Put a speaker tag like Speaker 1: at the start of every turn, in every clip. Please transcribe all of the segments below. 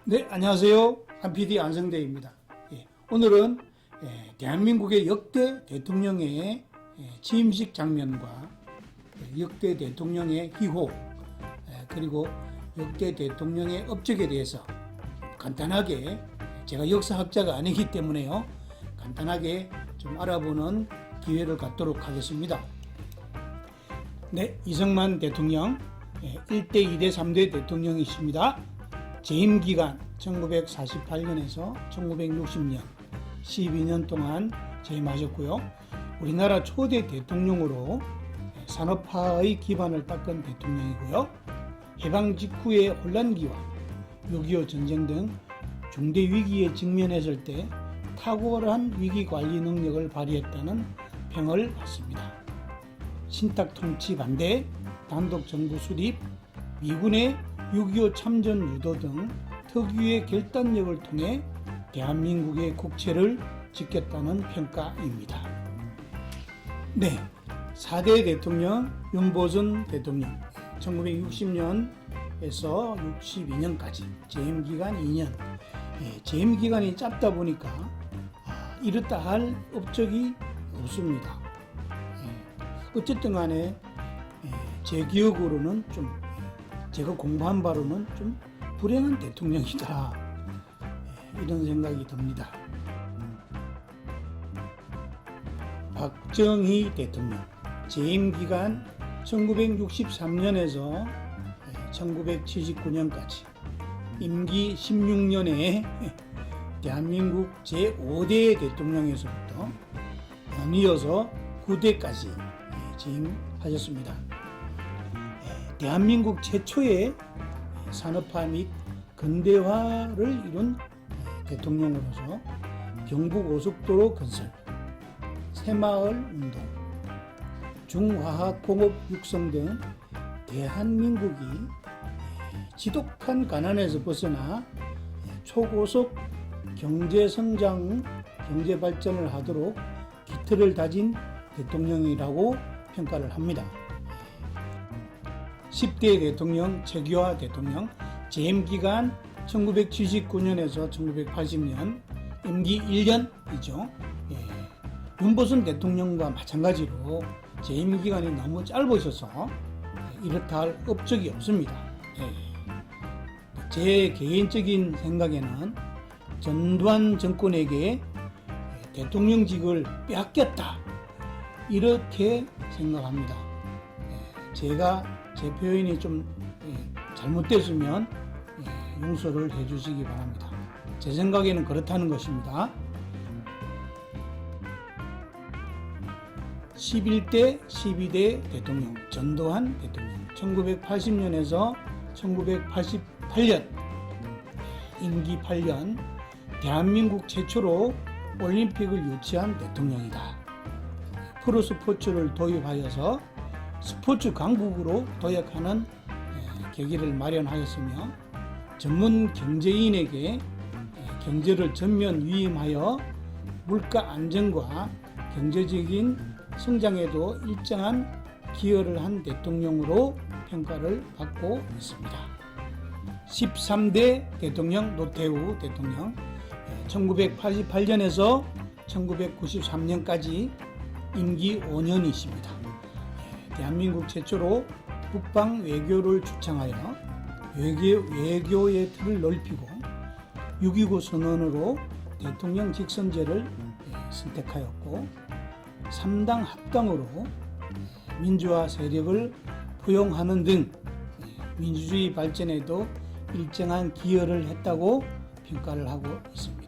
Speaker 1: 네, 안녕하세요. 한PD 안성대입니다. 오늘은 대한민국의 역대 대통령의 취임식 장면과 역대 대통령의 기호 그리고 역대 대통령의 업적에 대해서 간단하게, 제가 역사학자가 아니기 때문에요, 간단하게 좀 알아보는 기회를 갖도록 하겠습니다. 네, 이승만 대통령 1대, 2대, 3대 대통령이십니다. 재임 기간 1948년에서 1960년 12년 동안 재임하셨고요. 우리나라 초대 대통령으로 산업화의 기반을 닦은 대통령이고요. 해방 직후의 혼란기와 6.25 전쟁 등 중대 위기에 직면했을 때 탁월한 위기 관리 능력을 발휘했다는 평을 받습니다. 신탁 통치 반대, 단독 정부 수립, 미군의 6.25 참전 유도 등 특유의 결단력을 통해 대한민국의 국채를 지켰다는 평가입니다. 네, 4대 대통령 윤보선 대통령 1960년에서 62년까지 재임기간 2년. 재임기간이 짧다 보니까 이렇다 할 업적이 없습니다. 어쨌든 간에 제 기억으로는 제가 공부한 바로는 좀 불행한 대통령이다, 이런 생각이 듭니다. 박정희 대통령 재임기간 1963년에서 1979년까지 임기 16년에 대한민국 제5대 대통령에서부터 연이어서 9대까지 재임하셨습니다. 대한민국 최초의 산업화 및 근대화를 이룬 대통령으로서 경부고속도로 건설, 새마을 운동, 중화학공업 육성 등 대한민국이 지독한 가난에서 벗어나 초고속 경제성장, 경제발전을 하도록 기틀을 다진 대통령이라고 평가를 합니다. 10대 대통령 최규하 대통령 재임기간 1979년에서 1980년 임기 1년이죠. 윤보선 대통령과 마찬가지로 재임기간이 너무 짧으셔서 이렇다 할 업적이 없습니다. 제 개인적인 생각에는 전두환 정권에게 대통령직을 빼앗겼다, 이렇게 생각합니다. 제가 제 표현이 좀 잘못됐으면 용서를 해주시기 바랍니다. 제 생각에는 그렇다는 것입니다. 11대, 12대 대통령 전두환 대통령 1980년에서 1988년 임기 8년, 대한민국 최초로 올림픽을 유치한 대통령이다. 프로스포츠를 도입하여서 스포츠 강국으로 도약하는 계기를 마련하였으며, 전문 경제인에게 경제를 전면 위임하여 물가 안정과 경제적인 성장에도 일정한 기여를 한 대통령으로 평가를 받고 있습니다. 13대 대통령 노태우 대통령 1988년에서 1993년까지 임기 5년이십니다. 대한민국 최초로 북방 외교를 주창하여 외교의 틀을 넓히고 6.25 선언으로 대통령 직선제를 선택하였고, 3당 합당으로 민주화 세력을 포용하는 등 민주주의 발전에도 일정한 기여를 했다고 평가를 하고 있습니다.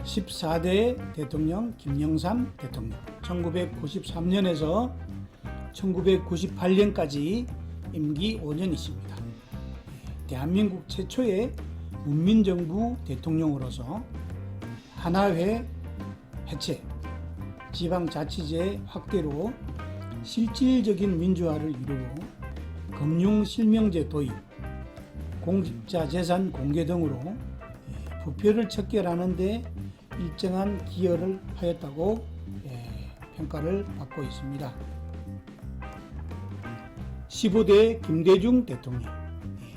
Speaker 1: 14대 대통령 김영삼 대통령 1993년에서 1998년까지 임기 5년이십니다. 대한민국 최초의 문민정부 대통령으로서 하나회 해체, 지방자치제 확대로 실질적인 민주화를 이루고 금융실명제 도입, 공직자 재산 공개 등으로 부패를 척결하는 데 일정한 기여를 하였다고 평가를 받고 있습니다. 15대 김대중 대통령,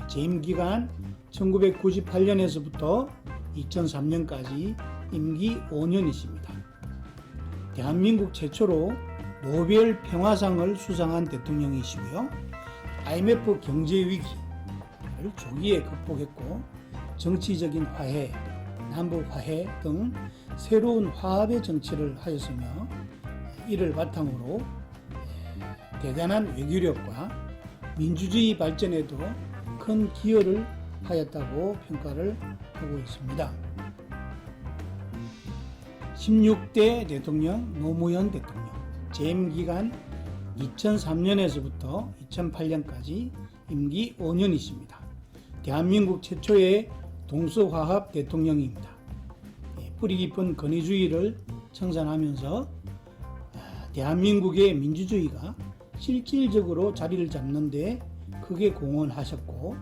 Speaker 1: 재임 기간 1998년에서부터 2003년까지 임기 5년이십니다. 대한민국 최초로 노벨 평화상을 수상한 대통령이시고요. IMF 경제 위기를 조기에 극복했고 정치적인 화해, 남북 화해 등 새로운 화합의 정치를 하였으며 이를 바탕으로 대단한 외교력과 민주주의 발전에도 큰 기여를 하였다고 평가를 하고 있습니다. 16대 대통령 노무현 대통령, 재임 기간 2003년에서부터 2008년까지 임기 5년이십니다. 대한민국 최초의 동서화합 대통령입니다. 뿌리 깊은 권위주의를 청산하면서 대한민국의 민주주의가 실질적으로 자리를 잡는 데 크게 공헌하셨고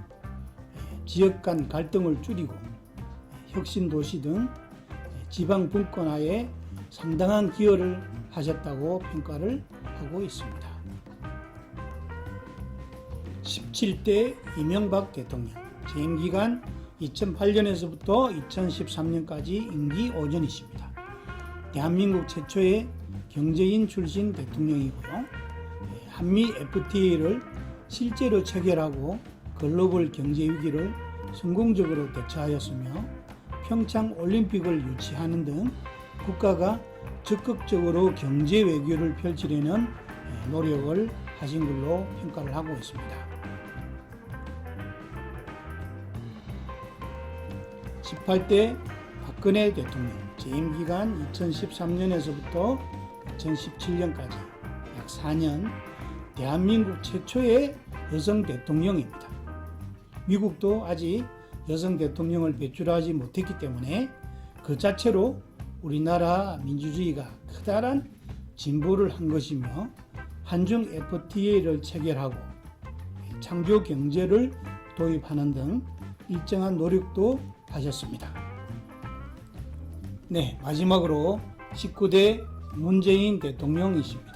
Speaker 1: 지역 간 갈등을 줄이고 혁신도시 등 지방 분권화에 상당한 기여를 하셨다고 평가를 하고 있습니다. 17대 이명박 대통령, 재임 기간 2008년에서부터 2013년까지 임기 5년이십니다. 대한민국 최초의 경제인 출신 대통령이고요. 한미 FTA를 실제로 체결하고 글로벌 경제 위기를 성공적으로 대처하였으며 평창 올림픽을 유치하는 등 국가가 적극적으로 경제 외교를 펼치려는 노력을 하신 걸로 평가를 하고 있습니다. 18대 박근혜 대통령, 재임 기간 2013년에서부터 2017년까지 약 4년 대한민국 최초의 여성 대통령입니다. 미국도 아직 여성 대통령을 배출하지 못했기 때문에 그 자체로 우리나라 민주주의가 커다란 진보를 한 것이며 한중 FTA를 체결하고 창조 경제를 도입하는 등 일정한 노력도 하셨습니다. 네, 마지막으로 19대 문재인 대통령이십니다.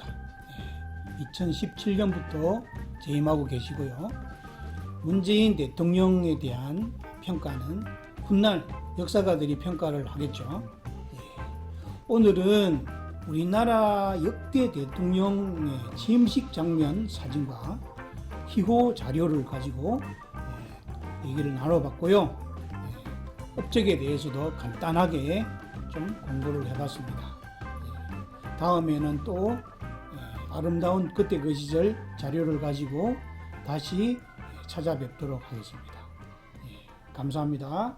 Speaker 1: 2017년부터 재임하고 계시고요. 문재인 대통령에 대한 평가는 훗날 역사가들이 평가를 하겠죠. 오늘은 우리나라 역대 대통령의 취임식 장면 사진과 희고 자료를 가지고 얘기를 나눠봤고요. 업적에 대해서도 간단하게 좀 공부를 해봤습니다. 다음에는 또 아름다운 그때 그 시절 자료를 가지고 다시 찾아뵙도록 하겠습니다. 감사합니다.